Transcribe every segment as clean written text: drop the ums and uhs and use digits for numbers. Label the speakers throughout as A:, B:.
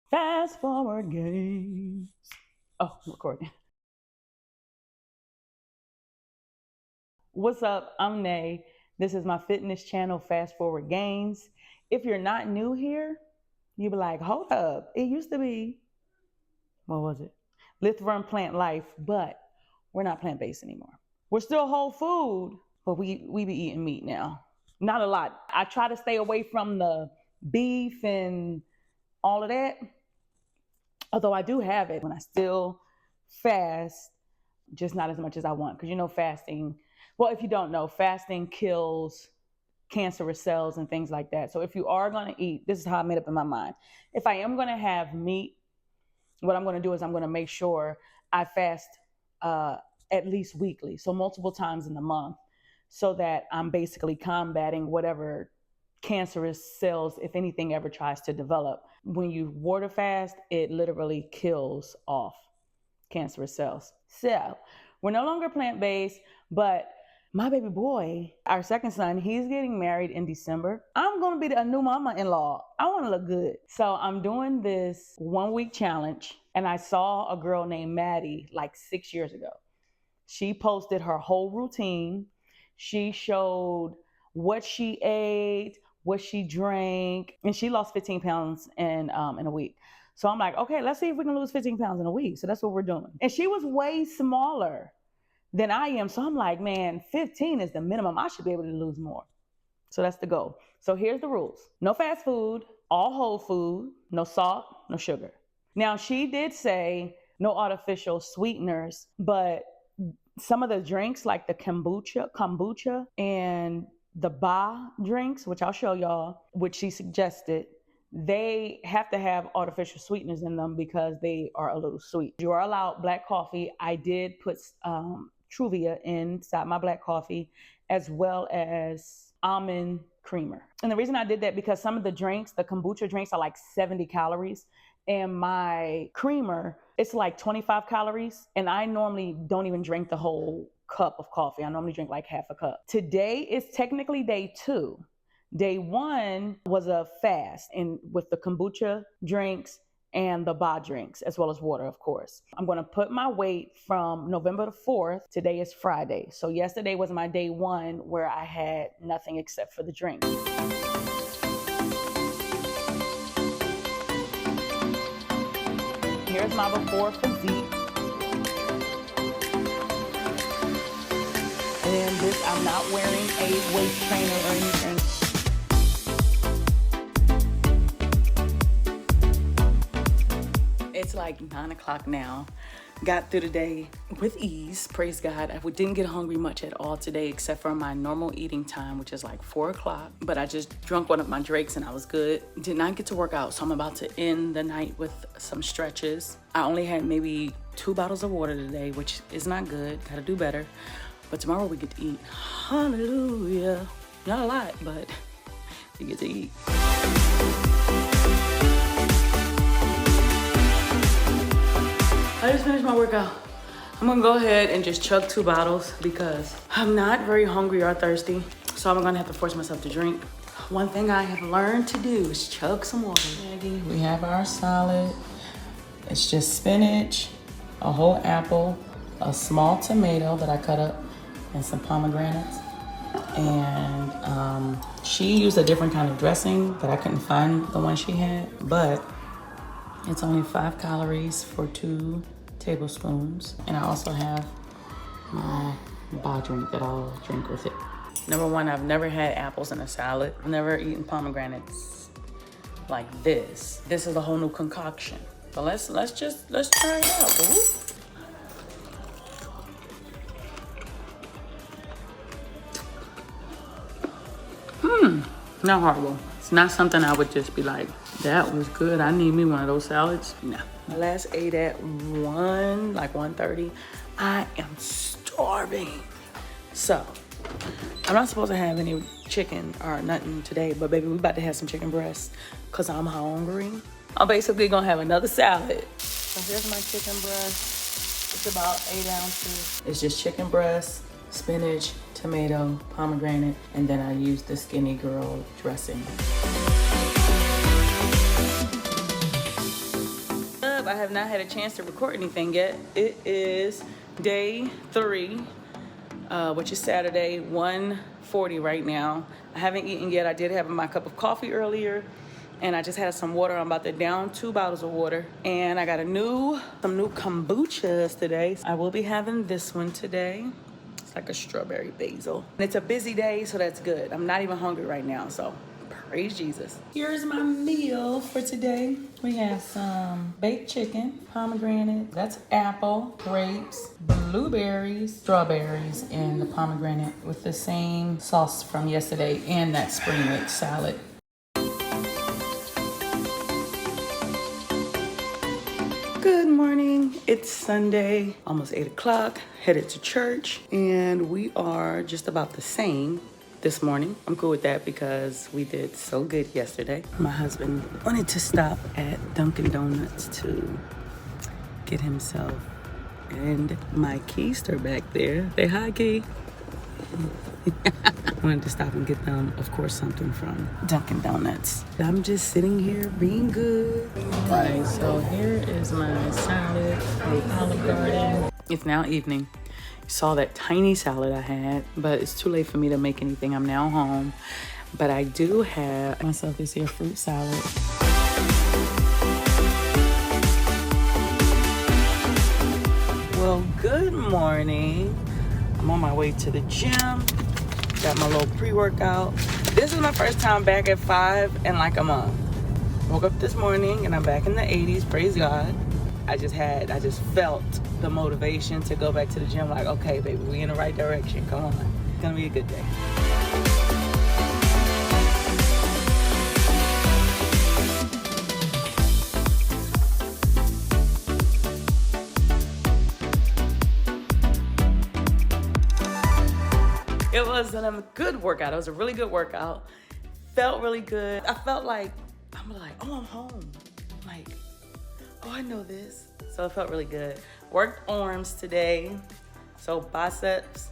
A: Fast forward games. Oh, I'm recording. What's up? I'm Nay. This is my fitness channel, Fast Forward Gains. If you're not new here, you be like, hold up. It used to be, what was it? Live, Run, Plant Life, but we're not plant based anymore. We're still whole food, but we be eating meat now. Not a lot. I try to stay away from the beef and all of that. Although I do have it when I still fast, just not as much as I want. Because fasting, well, if you don't know, fasting kills cancerous cells and things like that. So if you are going to eat, this is how I made up in my mind. If I am going to have meat, what I'm going to do is I'm going to make sure I fast at least weekly, so multiple times in the month, so that I'm basically combating whatever cancerous cells, if anything ever tries to develop. When you water fast, it literally kills off cancerous cells. So we're no longer plant-based, but my baby boy, our second son, he's getting married in December. I'm going to be a new mama-in-law. I want to look good. So I'm doing this 1-week challenge, and I saw a girl named Maddie like 6 years ago. She posted her whole routine. She showed what she ate, what she drank, and she lost 15 pounds in a week. So I'm like, okay, let's see if we can lose 15 pounds in a week. So that's what we're doing. And she was way smaller than I am. So I'm like, man, 15 is the minimum. I should be able to lose more. So that's the goal. So here's the rules. No fast food, all whole food, no salt, no sugar. Now, she did say no artificial sweeteners, but some of the drinks like the kombucha and the ba drinks, which I'll show y'all, which she suggested, they have to have artificial sweeteners in them because they are a little sweet. You are allowed black coffee. I did put Truvia inside my black coffee, as well as almond creamer. And the reason I did that because some of the drinks, the kombucha drinks, are like 70 calories. And my creamer, it's like 25 calories. And I normally don't even drink the whole cup of coffee. I normally drink like half a cup. Today is technically day 2. Day 1 was a fast and with the kombucha drinks and the ba drinks, as well as water, of course. I'm going to put my weight from November the 4th. Today is Friday. So yesterday was my day 1 where I had nothing except for the drink. Here's my before physique. And this, I'm not wearing a waist trainer or anything. It's like 9 o'clock now. Got through the day with ease, praise God. I didn't get hungry much at all today, except for my normal eating time, which is like 4 o'clock. But I just drank one of my drinks and I was good. Did not get to work out, so I'm about to end the night with some stretches. I only had maybe 2 bottles of water today, which is not good. Gotta do better. But tomorrow we get to eat. Hallelujah. Not a lot, but we get to eat. I just finished my workout. I'm gonna go ahead and just chug 2 bottles because I'm not very hungry or thirsty. So I'm gonna have to force myself to drink. One thing I have learned to do is chug some water. We have our salad. It's just spinach, a whole apple, a small tomato that I cut up, and some pomegranates. And she used a different kind of dressing, but I couldn't find the one she had. But it's only 5 calories for 2 tablespoons. And I also have my ba drink that I'll drink with it. Number 1, I've never had apples in a salad. I've never eaten pomegranates like this. This is a whole new concoction. So let's try it out, boo. Not horrible. It's not something I would just be like, that was good. I need me one of those salads. No. My last ate at 1:30. I am starving. So, I'm not supposed to have any chicken or nothing today, but baby, we about to have some chicken breast because I'm hungry. I'm basically gonna have another salad. So here's my chicken breast. It's about 8 ounces. It's just chicken breast, spinach, tomato, pomegranate, and then I use the Skinny Girl dressing. have not had a chance to record anything yet. It is day 3, which is Saturday, 1:40 right now. I haven't eaten yet. I did have my cup of coffee earlier, and I just had some water. I'm about to down 2 bottles of water, and I got some new kombuchas today. I will be having this one today. It's like a strawberry basil. And it's a busy day, so that's good. I'm not even hungry right now, so praise Jesus. Here's my meal for today. We have some baked chicken, pomegranate, that's apple, grapes, blueberries, strawberries, and the pomegranate with the same sauce from yesterday and that spring mix salad. Good morning. It's Sunday, almost 8 o'clock, headed to church, and we are just about the same this morning. I'm cool with that because we did so good yesterday. My husband wanted to stop at Dunkin' Donuts to get himself and my keister back there. Say hi, Key. Wanted to stop and get them, of course, something from Dunkin' Donuts. I'm just sitting here being good. Right, so here is my salad from Olive Garden. It's now evening. You saw that tiny salad I had, but it's too late for me to make anything. I'm now home, but I do have myself this here fruit salad. Well, good morning. I'm on my way to the gym. Got my little pre-workout. This is my first time back at 5 in like a month. Woke up this morning and I'm back in the 80s, praise God. I just felt the motivation to go back to the gym. Like, okay, baby, we in the right direction. Come on, it's gonna be a good day. It was a good workout. It was a really good workout. Felt really good. I felt like, I'm home. Like, oh, I know this. So it felt really good. Worked arms today. So biceps,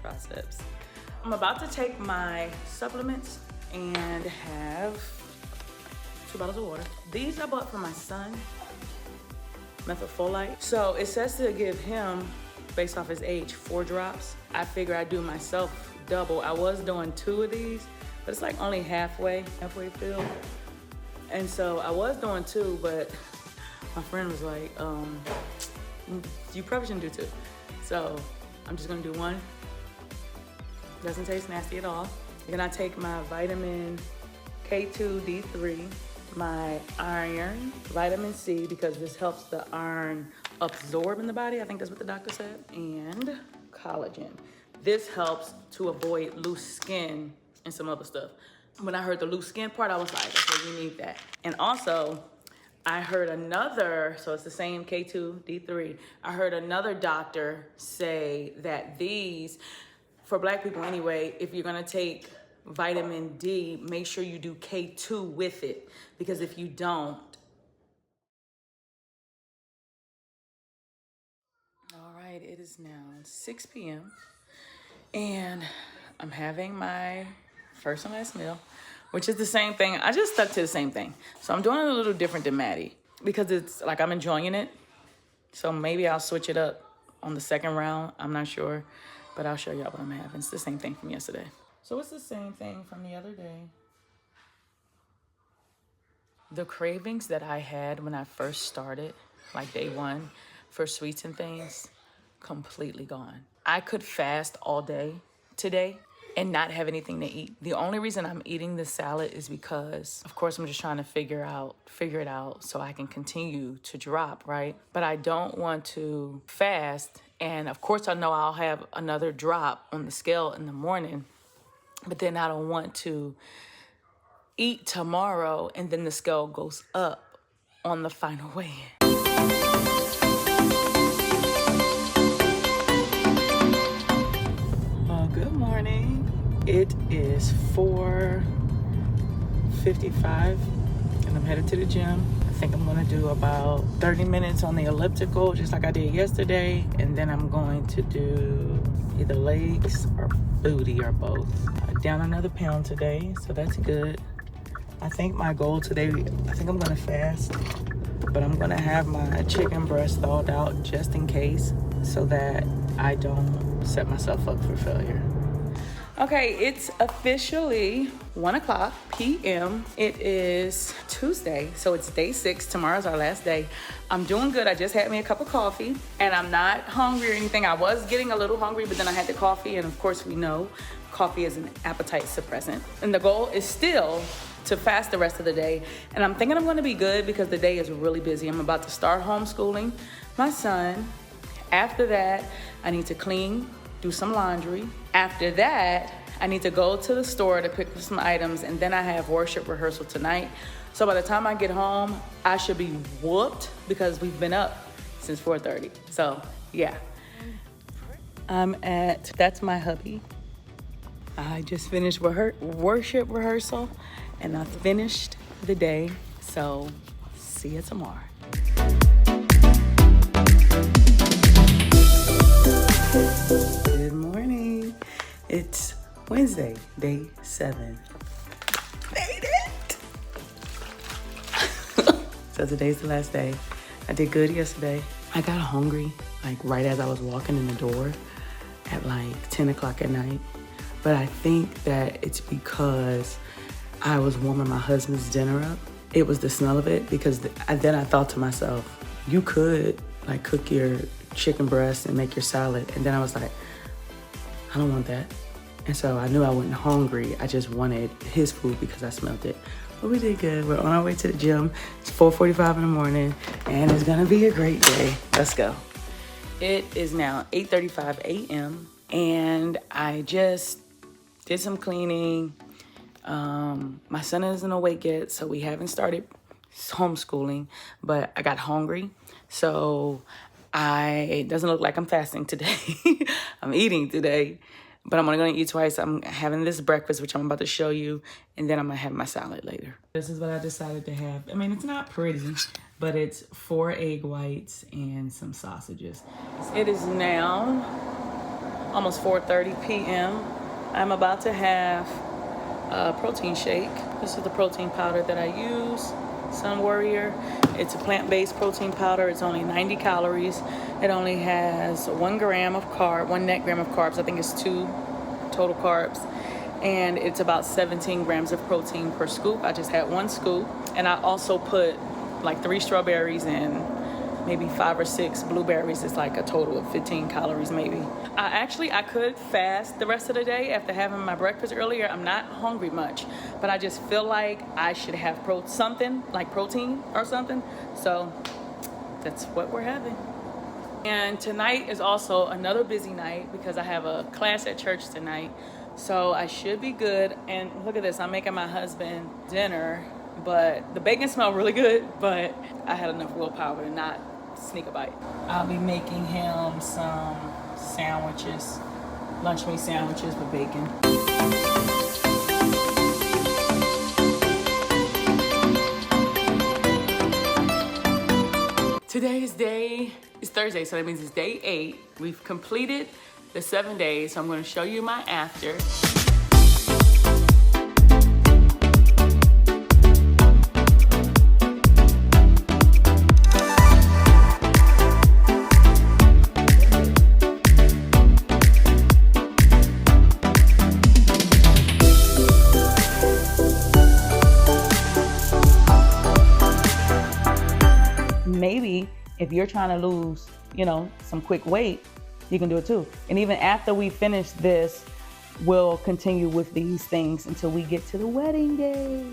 A: triceps. I'm about to take my supplements and have 2 bottles of water. These I bought for my son, methylfolite. So it says to give him, based off his age, 4 drops. I figure I do myself double. I was doing 2 of these, but it's like only halfway filled. And so I was doing 2, but my friend was like, you probably shouldn't do 2. So I'm just gonna do 1. Doesn't taste nasty at all. Then I take my vitamin K2, D3, my iron, vitamin C, because this helps the iron absorb in the body. I think that's what the doctor said. And collagen. This helps to avoid loose skin and some other stuff. When I heard the loose skin part, I was like, okay, you need that. And also, I heard another, so it's the same K2, D3. I heard another doctor say that these, for Black people anyway, if you're gonna take vitamin D, make sure you do K2 with it, because if you don't, all right, it is now 6 p.m. and I'm having my first and last meal, which is the same thing. I just stuck to the same thing. So I'm doing it a little different than Maddie because it's like I'm enjoying it. So maybe I'll switch it up on the second round. I'm not sure, but I'll show y'all what I'm having. It's the same thing from yesterday. So it's the same thing from the other day. The cravings that I had when I first started, like day 1, for sweets and things, completely gone. I could fast all day today and not have anything to eat. The only reason I'm eating this salad is because, of course, I'm just trying to figure it out so I can continue to drop, right? But I don't want to fast. And of course, I know I'll have another drop on the scale in the morning, but then I don't want to eat tomorrow and then the scale goes up on the final weigh-in. Good morning. It is 4:55 and I'm headed to the gym. I think I'm gonna do about 30 minutes on the elliptical, just like I did yesterday. And then I'm going to do either legs or booty or both. Down another pound today, so that's good. I think my goal today, I think I'm gonna fast but I'm gonna have my chicken breast thawed out just in case so that I don't set myself up for failure. Okay, it's officially 1:00 p.m. It is Tuesday, so it's day 6. Tomorrow's our last day. I'm doing good. I just had me a cup of coffee, and I'm not hungry or anything. I was getting a little hungry, but then I had the coffee, and of course we know coffee is an appetite suppressant. And the goal is still to fast the rest of the day. And I'm thinking I'm gonna be good because the day is really busy. I'm about to start homeschooling my son. After that, I need to clean, do some laundry. After that, I need to go to the store to pick up some items, and then I have worship rehearsal tonight. So by the time I get home, I should be whooped because we've been up since 4:30. So yeah, that's my hubby. I just finished worship rehearsal, and I finished the day. So see you tomorrow. Good morning. It's Wednesday, day 7. Made it! So today's the last day. I did good yesterday. I got hungry, like right as I was walking in the door at like 10 o'clock at night. But I think that it's because I was warming my husband's dinner up. It was the smell of it, because then I thought to myself, you could like cook your chicken breast and make your salad. And then I was like, I don't want that. And so I knew I wasn't hungry. I just wanted his food because I smelled it. But we did good. We're on our way to the gym. It's 4:45 in the morning, and it's gonna be a great day. Let's go. It is now 8:35 a.m. and I just did some cleaning. My son isn't awake yet, so we haven't started homeschooling, but I got hungry. So it doesn't look like I'm fasting today. I'm eating today, but I'm only gonna eat twice. I'm having this breakfast, which I'm about to show you, and then I'm gonna have my salad later. This is what I decided to have. I mean, it's not pretty, but it's 4 egg whites and some sausages. It is now almost 4:30 p.m. I'm about to have a protein shake. This is the protein powder that I use, Sun Warrior. It's a plant-based protein powder. It's only 90 calories. It only has 1 net gram of carbs. I think it's 2 total carbs. And it's about 17 grams of protein per scoop. I just had 1 scoop. And I also put like 3 strawberries and maybe 5 or 6 blueberries. It's like a total of 15 calories maybe. I could fast the rest of the day after having my breakfast earlier. I'm not hungry much, but I just feel like I should have something like protein or something. So that's what we're having. And tonight is also another busy night because I have a class at church tonight. So I should be good. And look at this, I'm making my husband dinner, but the bacon smelled really good, but I had enough willpower to not sneak a bite. I'll be making him some sandwiches, lunch meat sandwiches with bacon. Today is Thursday, so that means it's day 8. We've completed the 7 days, so I'm going to show you my after. Maybe if you're trying to lose, some quick weight, you can do it too. And even after we finish this, we'll continue with these things until we get to the wedding day.